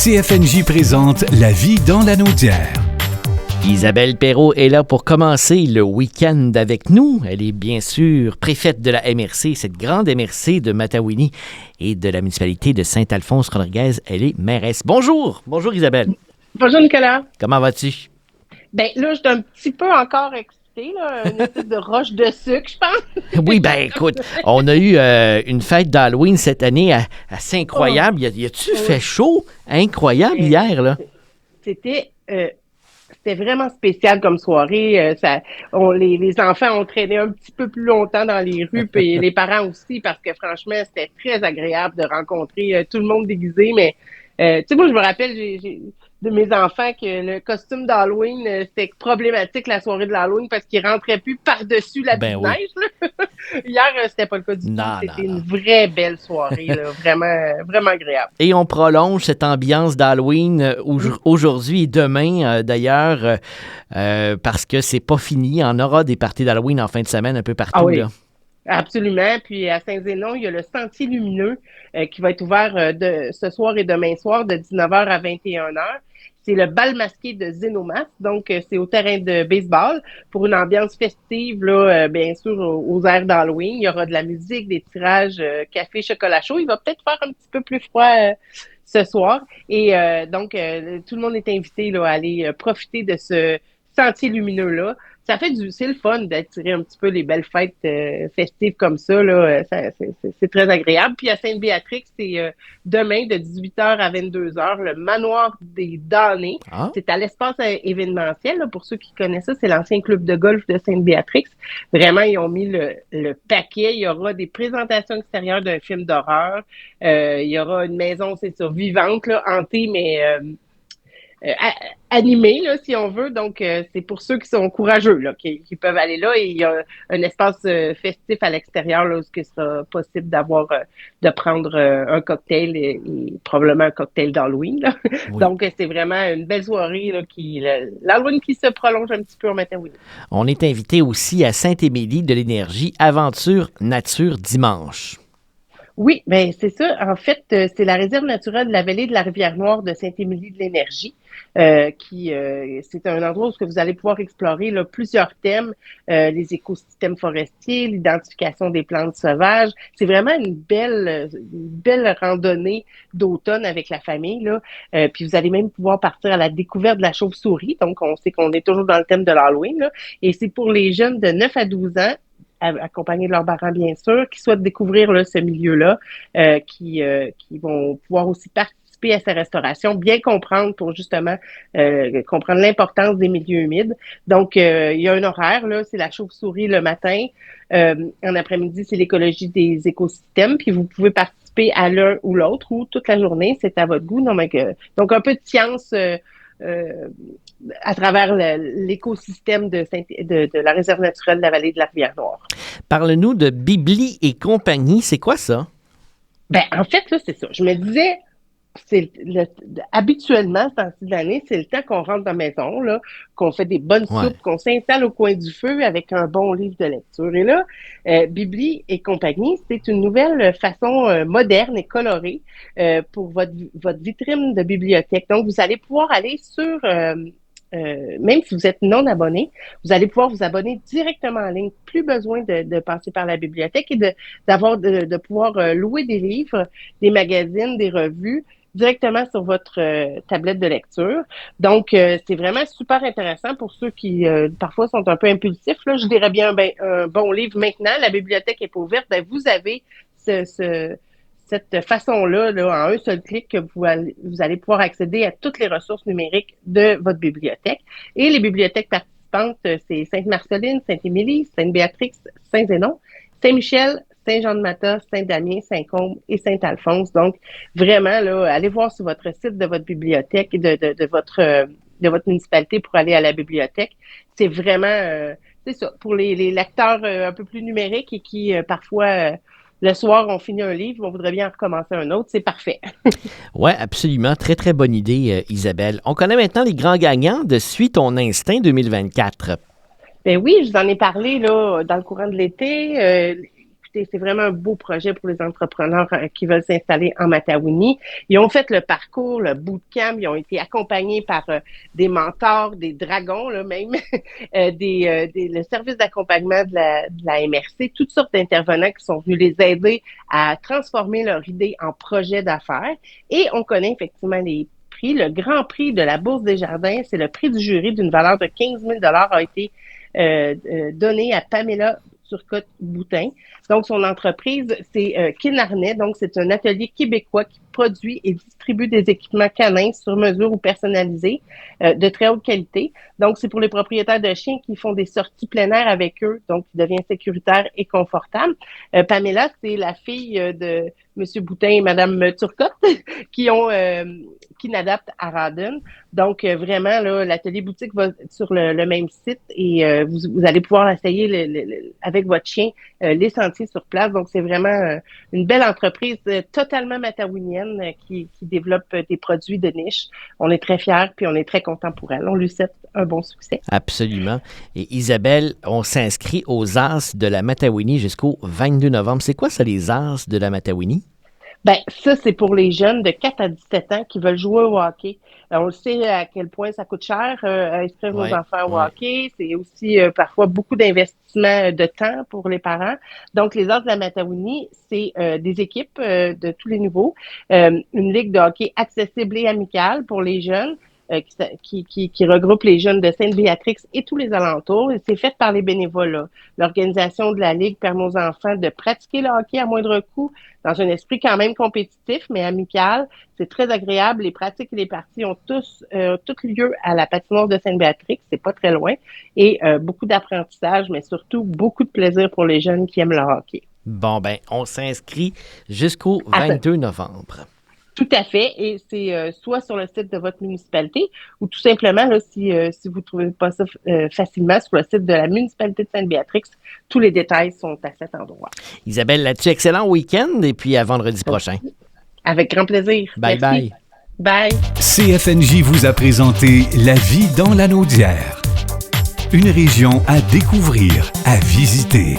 CFNJ présente La vie dans la Naudière. Isabelle Perrault est là pour commencer le week-end avec nous. Elle est bien sûr préfète de la MRC, cette grande MRC de Mataouini et de la municipalité de Saint-Alphonse-Rodriguez. Elle est mairesse. Bonjour! Bonjour Isabelle. Bonjour Nicolas. Comment vas-tu? Ben là, je suis un petit peu encore excitée, là, une espèce de roche de sucre, je pense. Oui, ben écoute, on a eu une fête d'Halloween cette année assez incroyable. Y a-tu fait chaud? Incroyable hier, là. C'était vraiment spécial comme soirée. Les enfants ont traîné un petit peu plus longtemps dans les rues, puis les parents aussi, parce que franchement, c'était très agréable de rencontrer tout le monde déguisé. Mais tu sais, moi, je me rappelle de mes enfants que le costume d'Halloween, c'était problématique la soirée de l'Halloween parce qu'ils rentraient plus par-dessus la neige. Là. Hier, c'était pas le cas du tout. C'était une vraie belle soirée, là. Vraiment, vraiment agréable. Et on prolonge cette ambiance d'Halloween aujourd'hui et demain, d'ailleurs, parce que c'est pas fini. On aura des parties d'Halloween en fin de semaine un peu partout. Ah oui. Là. Absolument. Puis à Saint-Zénon, il y a le Sentier lumineux qui va être ouvert ce soir et demain soir de 19h à 21h. C'est le bal masqué de Zénomas, donc c'est au terrain de baseball pour une ambiance festive, là, bien sûr, aux airs d'Halloween. Il y aura de la musique, des tirages café, chocolat chaud. Il va peut-être faire un petit peu plus froid ce soir. Et donc, tout le monde est invité là, à aller profiter de ce sentier lumineux-là. C'est le fun d'attirer un petit peu les belles fêtes festives comme ça, là. C'est très agréable. Puis à Sainte-Béatrix, c'est demain de 18h à 22h, le manoir des damnés. Ah. C'est à l'espace événementiel, là, pour ceux qui connaissent ça, c'est l'ancien club de golf de Sainte-Béatrix. Vraiment, ils ont mis le paquet. Il y aura des présentations extérieures d'un film d'horreur. Il y aura une maison, c'est ça, vivante, là, hantée, mais animé, là, si on veut. Donc, c'est pour ceux qui sont courageux, là, qui peuvent aller là. Et il y a un espace festif à l'extérieur, là, où il sera possible de prendre un cocktail et probablement un cocktail d'Halloween, là. Oui. Donc, c'est vraiment une belle soirée, là, l'Halloween qui se prolonge un petit peu en matin. Oui. On est invité aussi à Sainte-Émilie de l'Énergie, Aventure Nature dimanche. Oui, bien, c'est ça. En fait, c'est la réserve naturelle de la vallée de la Rivière-Noire de Sainte-Émilie de l'Énergie, c'est un endroit où vous allez pouvoir explorer là, plusieurs thèmes, les écosystèmes forestiers, l'identification des plantes sauvages. C'est vraiment une belle randonnée d'automne avec la famille, là. Puis vous allez même pouvoir partir à la découverte de la chauve-souris. Donc, on sait qu'on est toujours dans le thème de l'Halloween, là. Et c'est pour les jeunes de 9 à 12 ans, accompagnés de leurs parents, bien sûr, qui souhaitent découvrir là, ce milieu-là, qui vont pouvoir aussi participer à sa restauration, bien comprendre pour justement comprendre l'importance des milieux humides. Donc, il y a un horaire, là, c'est la chauve-souris le matin. En après-midi, c'est l'écologie des écosystèmes, puis vous pouvez participer à l'un ou l'autre ou toute la journée, c'est à votre goût. Donc, un peu de science à travers l'écosystème de la réserve naturelle de la vallée de la Rivière-Noire. Parle-nous de Bibli et compagnie. C'est quoi ça? Ben, en fait, là, c'est ça. Je me disais, habituellement, ce temps-ci de l'année, c'est le temps qu'on rentre dans la maison, là, qu'on fait des bonnes soupes, qu'on s'installe au coin du feu avec un bon livre de lecture. Et là, Bibli et compagnie, c'est une nouvelle façon moderne et colorée pour votre vitrine de bibliothèque. Donc, vous allez pouvoir aller sur... même si vous êtes non abonné, vous allez pouvoir vous abonner directement en ligne. Plus besoin de passer par la bibliothèque et de pouvoir louer des livres, des magazines, des revues directement sur votre tablette de lecture. Donc, c'est vraiment super intéressant pour ceux qui, parfois, sont un peu impulsifs. Là, je dirais bien un bon livre maintenant. La bibliothèque est pas ouverte. Ben, vous avez cette façon-là, là, en un seul clic, que vous allez pouvoir accéder à toutes les ressources numériques de votre bibliothèque. Et les bibliothèques participantes, c'est Sainte-Marceline, Sainte-Émilie, Sainte-Béatrix, Saint-Zénon, Saint-Michel, Saint-Jean-de-Mata, Saint-Damien, Saint-Combe et Saint-Alphonse. Donc, vraiment, là, allez voir sur votre site de votre bibliothèque et de votre municipalité pour aller à la bibliothèque. C'est vraiment, c'est ça, pour les lecteurs un peu plus numériques et qui, parfois... le soir, on finit un livre, on voudrait bien en recommencer un autre, c'est parfait. Oui, absolument. Très, très bonne idée, Isabelle. On connaît maintenant les grands gagnants de Suis ton instinct 2024. Ben oui, je vous en ai parlé là, dans le courant de l'été. écoutez, c'est vraiment un beau projet pour les entrepreneurs qui veulent s'installer en Matawinie. Ils ont fait le parcours, le bootcamp, ils ont été accompagnés par des mentors, des dragons, là, même, le service d'accompagnement de la MRC, toutes sortes d'intervenants qui sont venus les aider à transformer leur idée en projet d'affaires. Et on connaît effectivement les prix. Le grand prix de la Bourse des Jardins, c'est le prix du jury d'une valeur de 15 000 a été donné à Pamela Turcotte-Boutin. Donc, son entreprise, c'est Kinarnet. Donc, c'est un atelier québécois qui produit et distribue des équipements canins sur mesure ou personnalisés de très haute qualité. Donc, c'est pour les propriétaires de chiens qui font des sorties plein air avec eux, donc qui devient sécuritaire et confortable. Pamela, c'est la fille de M. Boutin et Mme Turcotte qui ont Kinadapt à Rawdon. Donc, vraiment, là, l'atelier boutique va sur le même site et vous allez pouvoir essayer avec votre chien les sentiers sur place. Donc, c'est vraiment une belle entreprise totalement matawinienne qui développe des produits de niche. On est très fiers puis on est très contents pour elle. On lui souhaite un bon succès. Absolument. Et Isabelle, on s'inscrit aux As de la Matawinie jusqu'au 22 novembre. C'est quoi ça, les As de la Matawinie? Ben, ça, c'est pour les jeunes de 4 à 17 ans qui veulent jouer au hockey. On le sait à quel point ça coûte cher inscrire nos enfants au hockey. C'est aussi parfois beaucoup d'investissement de temps pour les parents. Donc, les As de la Matawinie, c'est des équipes de tous les niveaux. Une ligue de hockey accessible et amicale pour les jeunes. Qui regroupe les jeunes de Sainte-Béatrix et tous les alentours. Et c'est fait par les bénévoles. L'organisation de la Ligue permet aux enfants de pratiquer le hockey à moindre coût, dans un esprit quand même compétitif, mais amical. C'est très agréable. Les pratiques et les parties ont tout lieu à la patinoire de Sainte-Béatrix. C'est pas très loin. Et beaucoup d'apprentissage, mais surtout beaucoup de plaisir pour les jeunes qui aiment le hockey. Bon, ben, on s'inscrit jusqu'au 22 novembre. Tout à fait, et c'est soit sur le site de votre municipalité ou tout simplement, là, si vous ne trouvez pas ça facilement, sur le site de la municipalité de Sainte-Béatrix, tous les détails sont à cet endroit. Isabelle, là-dessus, excellent week-end et puis à vendredi prochain. Avec grand plaisir. Bye. Merci. Bye. CFNJ vous a présenté La vie dans la Naudière. Une région à découvrir, à visiter.